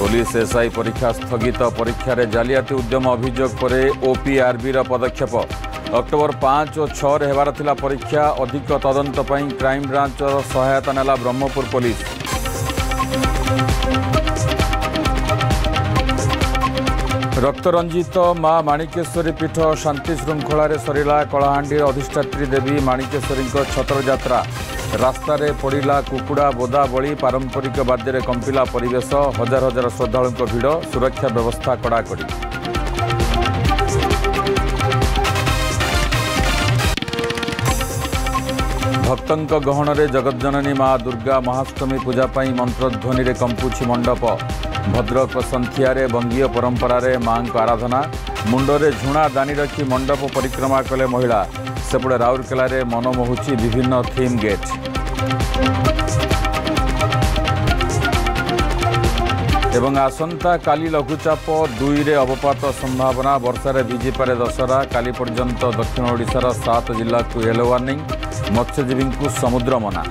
Police SI परीक्षा स्थगित परीक्षा जालियाती उद्यम अभियोग पर ओपीआरबी पदक्षेप अक्टोबर 5 और 6 हेबार थिला परीक्षा अधिक तदंत पई क्राइम ब्रांच सहायता नेला ब्रह्मपुर पुलिस। रक्तरंजित माँ माणिकेश्वरी पीठ शांति श्रृंखला सरिला कलाहांडी अधिष्ठात्री देवी माणिकेश्वरी छतर यात्रा रास्तार पड़ा कुकुड़ा बोदा बड़ी पारंपरिक बाद्य कंपिला परिवेश हजार हजार श्रद्धालुं भिड़ सुरक्षा व्यवस्था कड़ाकड़ी। भक्तों गहन में जगज्जननी माँ दुर्गा महाष्टमी पूजापाई मंत्रध्वनि रे कंपुछि मंडप भद्रक संथियारे बंगीय परंपरार मां आराधना मुंडरे झुणा दानी रखी मंडप परिक्रमा कले महिला सेपटे राउरकेलार मनमोहुची विभिन्न थीम गेट। एवं आसंता काली लघुचाप 2 रे अवपात संभावना वर्षार भिजिपारे दशहरा काली पर्यंत दक्षिण ओडिशार 7 जिला को येलो वार्निंग मत्स्यजीवी को समुद्र मना।